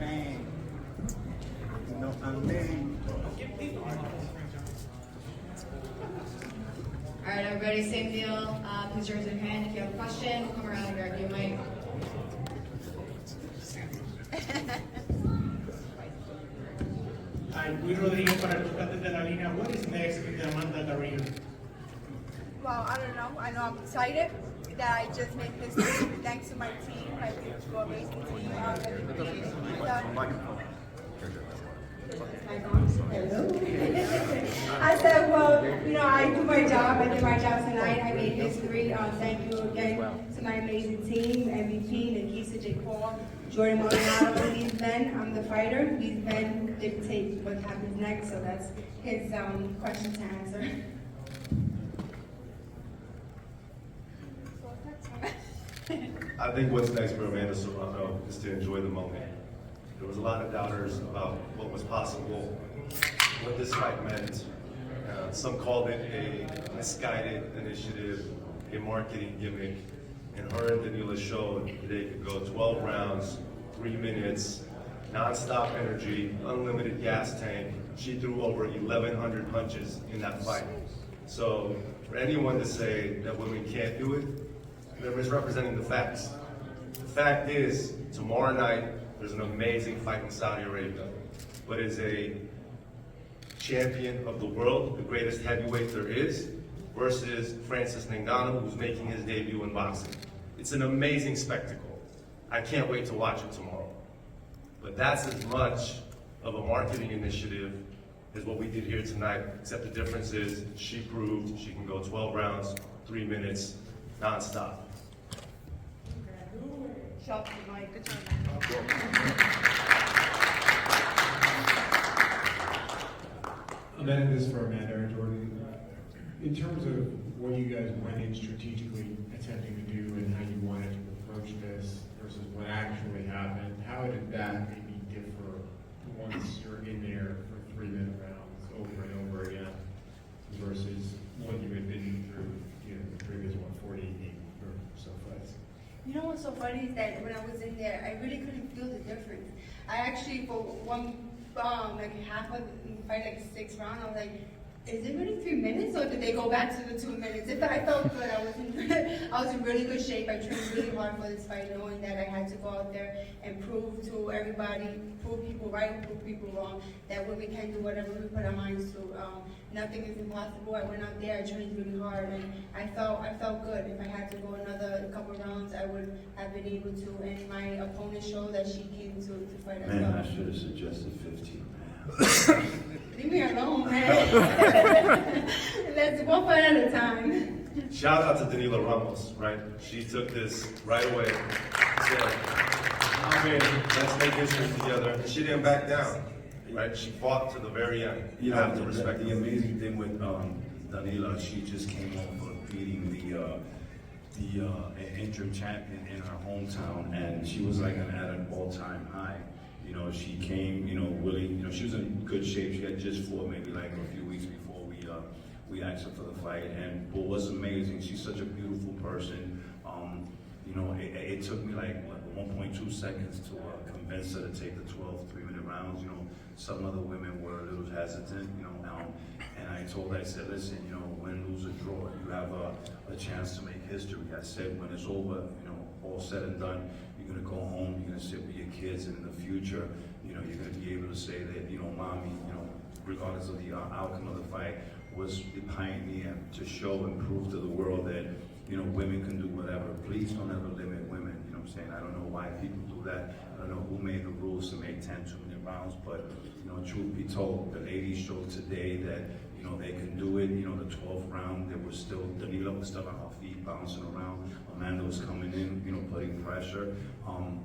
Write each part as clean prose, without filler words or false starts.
man. No, I'm man. All right, everybody, same deal. Please raise your hand if you have a question. We'll come around and grab you a mic. Hi, Luis Rodríguez para el tocante de la línea. What is next in the Amanda career? Well, I don't know. I know I'm excited that I just made history thanks to my team, my beautiful, amazing team. I said, well, you know, I do my job. I did my job tonight. I made history. Thank you again to my amazing team, MVP, Nikisa, J. Paul, Jordan Maldonado. These men, I'm the fighter. These men dictate what happens next. So that's his question to answer. I think what's next for Amanda Serrano is to enjoy the moment. There was a lot of doubters about what was possible, what this fight meant. Some called it a misguided initiative, a marketing gimmick, and her and Danila showed they could go 12 rounds, 3 minutes, non-stop energy, unlimited gas tank. She threw over 1,100 punches in that fight. So for anyone to say that women can't do it, they're misrepresenting the facts. The fact is, tomorrow night, there's an amazing fight in Saudi Arabia, but it's a champion of the world, the greatest heavyweight there is, versus Francis Ngannou, who's making his debut in boxing. It's an amazing spectacle. I can't wait to watch it tomorrow. But that's as much of a marketing initiative as what we did here tonight, except the difference is she proved she can go 12 rounds, 3 minutes, non-stop. Shot the mic. Amanda, this is for Amanda or Jordan. In terms of what you guys went in strategically attempting to do and how you wanted to approach this versus what actually happened, how did that maybe differ once you're in there for 3-minute rounds over and over again versus what you had been through, you know, the previous 148 or so fights? You know what's so funny is that when I was in there, I really couldn't feel the difference. I actually, for one, like half of the fight, like 6 rounds, I was like, is it really 3 minutes or did they go back to the 2 minutes? If I felt good, I was in really good shape. I trained really hard for this fight, knowing that I had to go out there and prove to everybody, prove people right and prove people wrong, that women can do whatever we put our minds to. Nothing is impossible. I went out there, I trained really hard, and I felt good. If I had to go another couple rounds, I would have been able to. And my opponent showed that she came to fight as well. Man, I should have suggested 15. Leave me alone, man. Let's one fight at a time. Shout out to Danila Ramos, right? She took this right away, said, I'm in, let's make history together. And she didn't back down, right? She fought to the very end. You have to respect the amazing thing with Danila, she just came off of beating the interim champion in her hometown, and she was like at an all-time high. You know, she came, you know, willing, you know, she was in good shape. She had just fought maybe like a few weeks before we asked her for the fight, and what was amazing, she's such a beautiful person. You know, it took me like 1.2 seconds to convince her to take the 12 3-minute rounds. You know, some other women were a little hesitant, you know, and I told her, I said, listen, you know, win, lose, or draw, you have a chance to make history. I said, when it's over, you know, all said and done, you're gonna go home, you're gonna sit with your kids, and in the future, you know, you're gonna be able to say that, you know, mommy, you know, regardless of the outcome of the fight, was the pioneer to show and prove to the world that, you know, women can do whatever. Please don't ever limit women, you know what I'm saying? I don't know why people do that. I don't know who made the rules to make 10 2-minute rounds, but, you know, truth be told, the ladies showed today that, you know, they can do it. You know, the 12th round, there was still, Danila was still on her feet, bouncing around. Amanda was coming in, you know, putting pressure.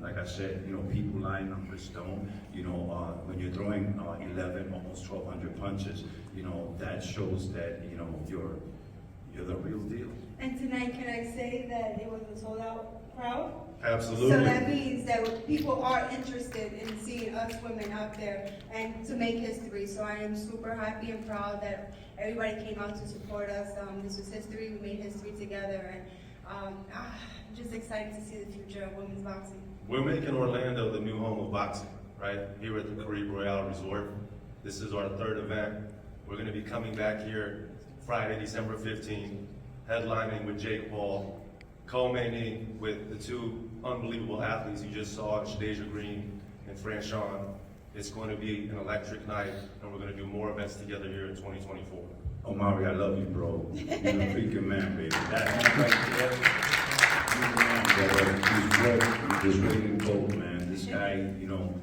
Like I said, you know, people lie, numbers don't. You know, when you're throwing 11, almost 1,200 punches, you know, that shows that, you know, you're the real deal. And tonight, can I say that it was a sold-out crowd? Absolutely. So that means that people are interested in seeing us women out there and to make history. So I am super happy and proud that everybody came out to support us. This was history. We made history together, and I'm just excited to see the future of women's boxing. We're making Orlando the new home of boxing. right, here at the Caribe Royale Resort. This is our third event. We're gonna be coming back here Friday, December 15th, headlining with Jake Paul, co-maining with the two unbelievable athletes you just saw, Shadeja Green and Fran Sean. It's going to be an electric night, and we're going to do more events together here in 2024. Omari, I love you, bro. You're a freaking man, baby. That right there, he's man, brother. He's ready to go, man. This guy, you know,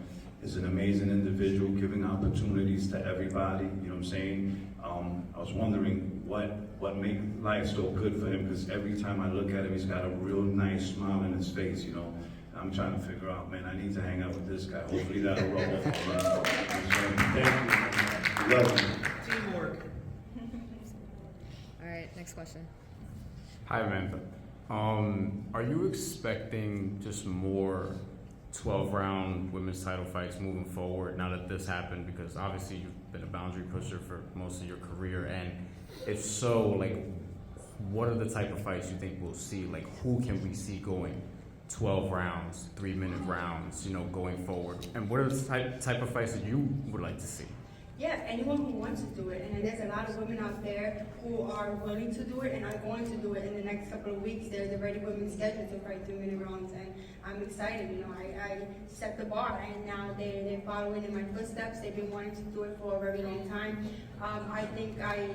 is an amazing individual, giving opportunities to everybody. You know what I'm saying? I was wondering what makes life so good for him, because every time I look at him, he's got a real nice smile on his face, you know. I'm trying to figure out, man, I need to hang out with this guy. Hopefully that'll rub off on us. Thank you, man. Love you. Teamwork. All right, next question. Hi, Amanda. Are you expecting just more 12-round women's title fights moving forward now that this happened? Because obviously you've been a boundary pusher for most of your career, and if so, like, what are the type of fights you think we'll see? Like, who can we see going 12 rounds, 3-minute rounds, you know, going forward? And what are the type of fights that you would like to see? Yeah, anyone who wants to do it, and there's a lot of women out there who are willing to do it and are going to do it in the next couple of weeks. There's already women scheduled to fight 3-minute rounds, and I'm excited. You know, I set the bar, and now they're following in my footsteps. They've been wanting to do it for a very long time. I think I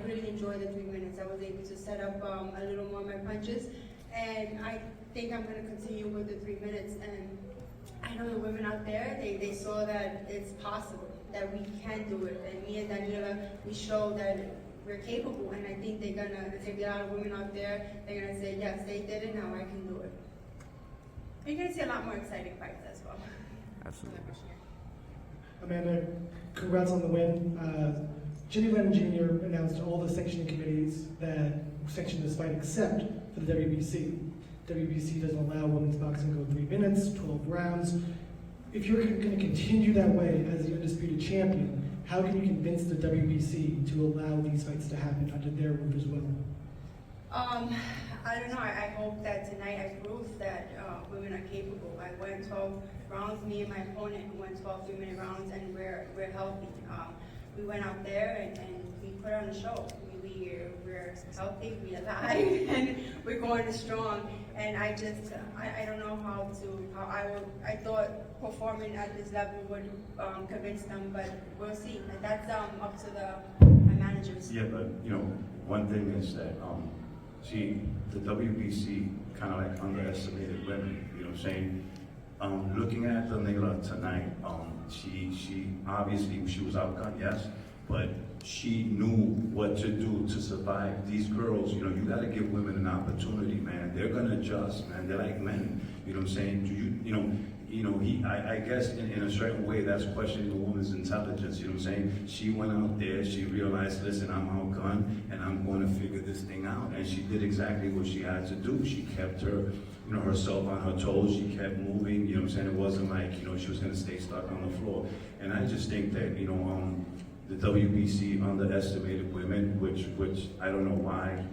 really enjoy the 3 minutes. I was able to set up a little more of my punches, and I think I'm going to continue with the 3 minutes. And I know the women out there, they saw that it's possible, that we can do it. And me and Danila, we show that we're capable. And I think there's gonna be a lot of women out there, they're gonna say, yes, they did it, now I can do it. And you're gonna see a lot more exciting fights as well. Absolutely. Amanda, congrats on the win. Jimmy Lennon Jr. announced all the sanctioning committees that sanction this fight except for the WBC. WBC doesn't allow women's boxing to go 3 minutes, 12 rounds. If you're going to continue that way as the undisputed champion, how can you convince the WBC to allow these fights to happen under their roof as well? I don't know. I hope that tonight I proved that women are capable. I went 12 rounds. Me and my opponent went 12 3-minute rounds, and we're healthy. We went out there and we put on a show. We're healthy, we're alive, and we're going strong. And I don't know I thought performing at this level would convince them, but we'll see. And that's up to my managers. Yeah, but you know, one thing is that the WBC kind of like underestimated women. You know what I'm saying? Looking at Danila tonight, she obviously she was outgunned, yes, but she knew what to do to survive. These girls, you know, you gotta give women an opportunity, man. They're gonna adjust, man. They're like men. You know what I'm saying? I guess in a certain way that's questioning a woman's intelligence. You know what I'm saying? She went out there, she realized, listen, I'm outgunned and I'm going to figure this thing out. And she did exactly what she had to do. She kept herself on her toes. She kept moving. You know what I'm saying? It wasn't like, she was going to stay stuck on the floor. And I just think that, the WBC underestimated women, which I don't know why,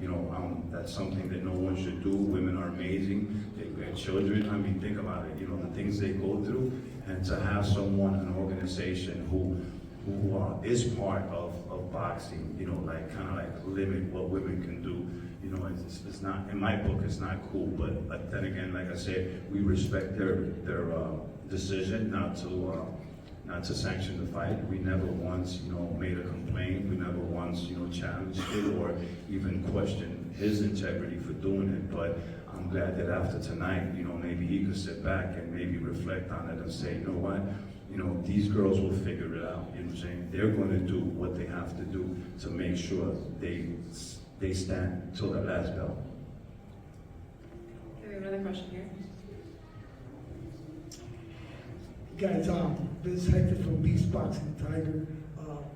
that's something that no one should do. Women are amazing. They have children. I mean, think about it, the things they go through. And to have someone, an organization who is part of boxing, kind of limit what women can do, it's not, in my book, it's not cool. But then again, like I said, we respect their decision not to sanction the fight. We never once, made a complaint. We never once, challenged it or even questioned his integrity for doing it. But I'm glad that after tonight, maybe he could sit back and maybe reflect on it and say, you know what, these girls will figure it out. You know what I'm saying? They're going to do what they have to do to make sure they stand till the last bell. Okay, we have another question here. Guys, this is Hector from Beast Boxing Tiger.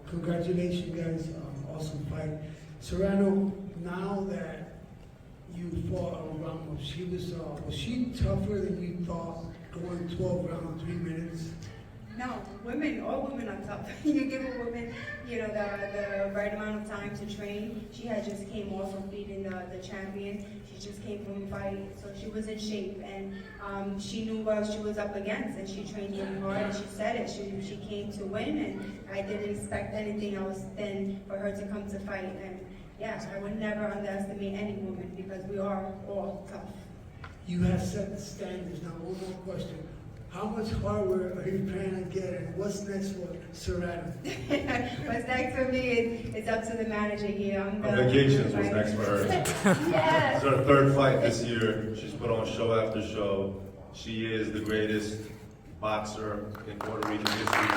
Congratulations, guys. Awesome fight. Serrano, now that you fought Ramos, was she tougher than you thought, going 12 rounds, 3 minutes? No, all women are tough. You give a woman, the right amount of time to train. She had just came off of beating the champion. She just came from a fight, so she was in shape, and she knew what she was up against, and she trained really hard, and she said it. She came to win, and I didn't expect anything else than for her to come to fight. And yeah, I would never underestimate any woman because we are all tough. You have set the standards. Now, one more question. How much hardware are you planning to get, and what's next for Serrano? What's next for me is it's up to the manager here. Vacations was next for her. Yes. It's her third fight this year. She's put on show after show. She is the greatest boxer in Puerto Rican history.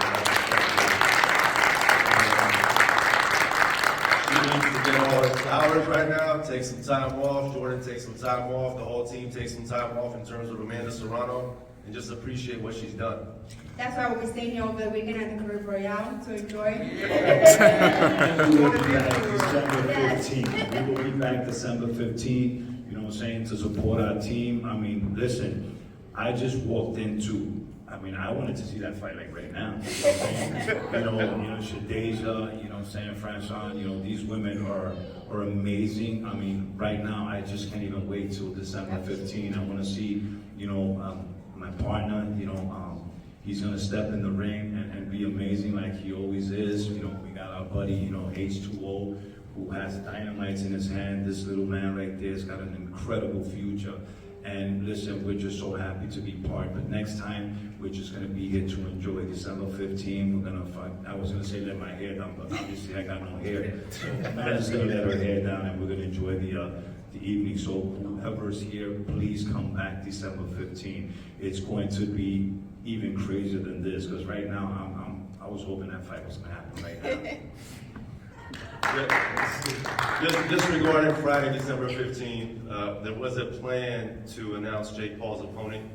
She needs to get all her flowers right now, take some time off. Jordan takes some time off. The whole team takes some time off in terms of Amanda Serrano, and just appreciate what she's done. That's why we'll be staying here over the weekend at the Caribbean Royale to enjoy. We will be back December 15th. We will be back December 15th, you know what I'm saying, to support our team. I mean, listen, I just walked into, I wanted to see that fight like right now. You know, Shadeja, you know what I'm saying, Francois, these women are amazing. I mean, right now, I just can't even wait till December 15th. I want to see, my partner, he's gonna step in the ring and be amazing like he always is. We got our buddy, H2O, who has dynamites in his hand. This little man right there's got an incredible future. And listen, we're just so happy to be part. But next time, we're just gonna be here to enjoy December 15th. We're gonna fight. I was gonna say let my hair down, but obviously I got no hair. So I'm just gonna let her hair down, and we're gonna enjoy the evening. So whoever's here, please come back December 15th. It's going to be even crazier than this, because right now I was hoping that fight was gonna happen right now. Just regarding Friday, December 15th, there was a plan to announce Jake Paul's opponent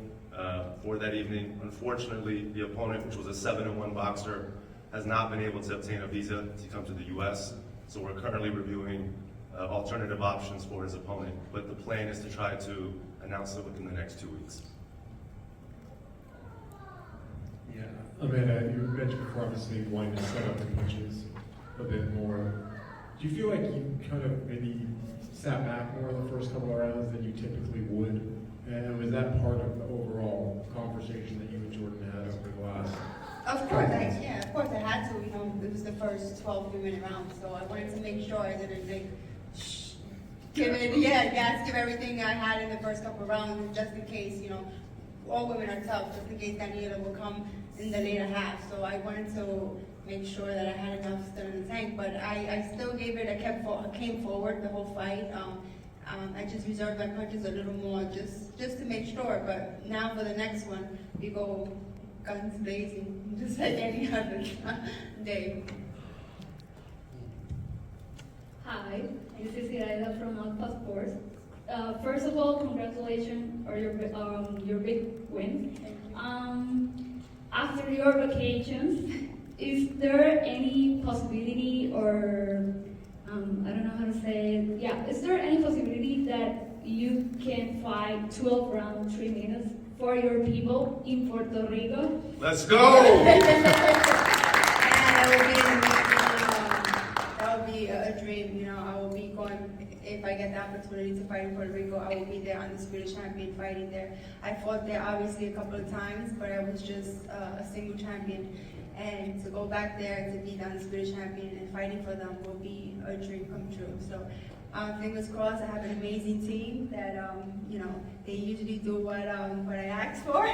for that evening. Unfortunately, the opponent, which was a 7-1 boxer, has not been able to obtain a visa to come to the U.S. So we're currently reviewing alternative options for his opponent. But the plan is to try to announce it within the next 2 weeks. Yeah, Amanda, you mentioned before obviously wanting to set up the punches a bit more. Do you feel like you kind of maybe sat back more in the first couple of rounds than you typically would? And was that part of the overall conversation that you and Jordan had over the last? Of course, I had to. It was the first 12-minute round, so I wanted to make sure I didn't give everything I had in the first couple of rounds, just in case. All women are tough, just in case Danila will come in the later half. So I wanted to make sure that I had enough still in the tank, but I still gave it. I came forward the whole fight. I just reserved my punches a little more, just to make sure. But now for the next one, we go guns blazing, just like any other day. Hi, this is Iraida from Alpha Sports. First of all, congratulations on your big win. After your vacations, is there any possibility, or I don't know how to say it, is there any possibility that you can fight 12 rounds, 3 minutes for your people in Puerto Rico? Let's go! That would be a dream. I will be going, if I get the opportunity to fight in Puerto Rico, I will be there undisputed champion fighting there. I fought there obviously a couple of times, but I was just a single champion. And to go back there to be the undisputed champion and fighting for them will be a dream come true. So fingers crossed. I have an amazing team that they usually do what I asked for.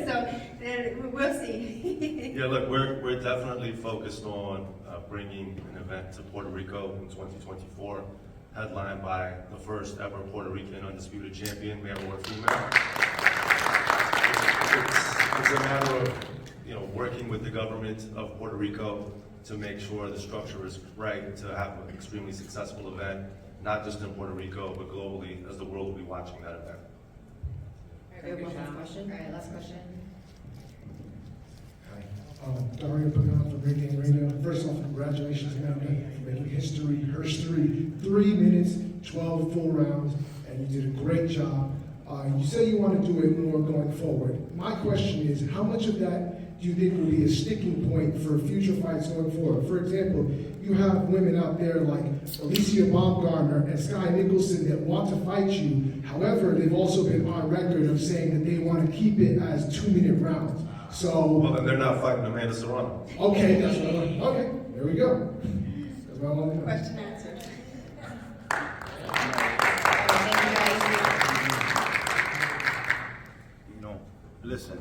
So we'll see. Yeah, look, we're definitely focused on bringing an event to Puerto Rico in 2024, headlined by the first ever Puerto Rican undisputed champion, male or female. It's a matter of working with the government of Puerto Rico to make sure the structure is right to have an extremely successful event, not just in Puerto Rico, but globally, as the world will be watching that event. We have one last question. All right, last question. Dario Pagan from Great Game Radio. First off, congratulations, Amanda, for making history. 3 minutes, 12 full rounds, and you did a great job. You say you want to do it more going forward. My question is, how much of that do you think will be a sticking point for future fights going forward? For example, you have women out there like Alicia Baumgartner and Sky Nicholson that want to fight you. However, they've also been on record of saying that they want to keep it as 2-minute rounds. So, Well, then they're not fighting Amanda Serrano. okay, that's what I want. Okay, there we go. That's what I want to know. Question answered. You know, listen,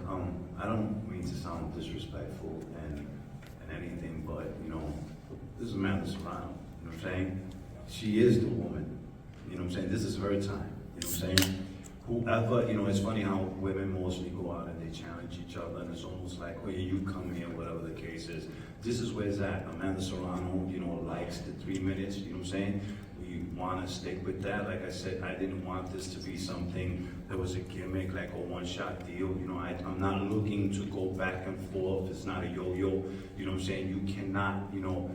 I don't mean to sound disrespectful and anything, but, you know, this is Amanda Serrano, you know what I'm saying? She is the woman, you know what I'm saying? This is her time, you know what I'm saying? Whoever, you know, it's funny how women mostly go out and they challenge each other, and it's almost like, oh yeah, you come here, whatever the case is. This is where it's at. Amanda Serrano, you know, likes the 3 minutes, you know what I'm saying? We want to stick with that. Like I said, I didn't want this to be something that was a gimmick, like a one-shot deal. You know, I'm not looking to go back and forth. It's not a yo-yo, you know what I'm saying? You cannot, you know,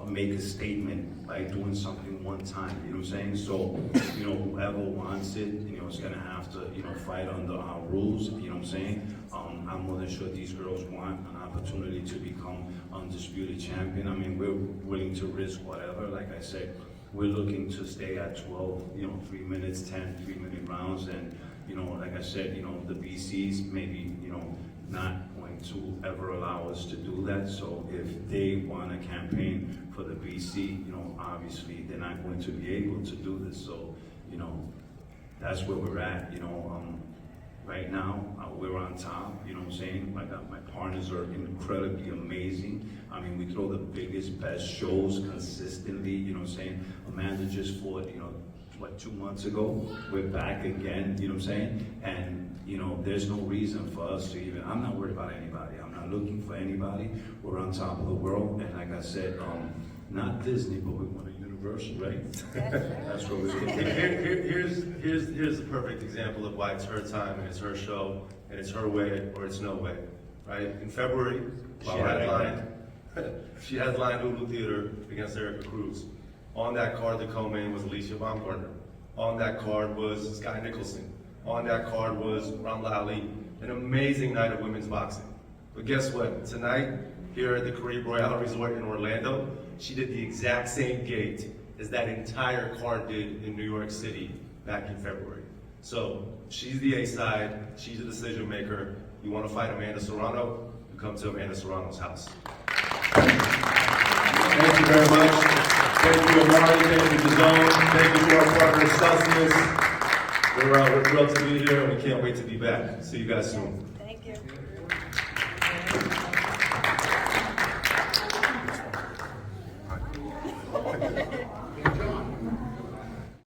make a statement by doing something one time, you know what I'm saying? So, you know, whoever wants it, you know, is gonna have to, you know, fight under our rules, you know what I'm saying? I'm more than sure these girls want an opportunity to become undisputed champion. I mean, we're willing to risk whatever. Like I said, we're looking to stay at 12, you know, 3 minutes, 10 3-minute rounds. And, you know, like I said, you know, the BCs maybe, you know, not going to ever allow us to do that. So if they want to campaign for the BC, you know, obviously they're not going to be able to do this. So, you know, that's where we're at, you know. Right now, we're on top, you know what I'm saying? My partners are incredibly amazing. I mean, we throw the biggest, best shows consistently, you know what I'm saying? Amanda just fought, you know, what, 2 months ago? We're back again, you know what I'm saying? And, you know, there's no reason for us to even, I'm not worried about anybody. I'm not looking for anybody. We're on top of the world. And like I said, not Disney, but we want a Universal, right? That's what we're looking at. Here's the perfect example of why it's her time and it's her show and it's her way or it's no way, right? In February, she headlined Hulu Theater against Erica Cruz. On that card, the co-main was Alicia Baumgartner. On that card was Sky Nicholson. On that card was Ramla Ali. An amazing night of women's boxing. But guess what? Tonight, here at the Carib Royale Resort in Orlando, she did the exact same gate as that entire card did in New York City back in February. So she's the A-side, she's the decision maker. You want to fight Amanda Serrano, you come to Amanda Serrano's house. Thank you very much. Thank you, Amari. Thank you, DAZN. Thank you to our partner, Celsius. We're thrilled to be here and we can't wait to be back. See you guys soon. Thank you.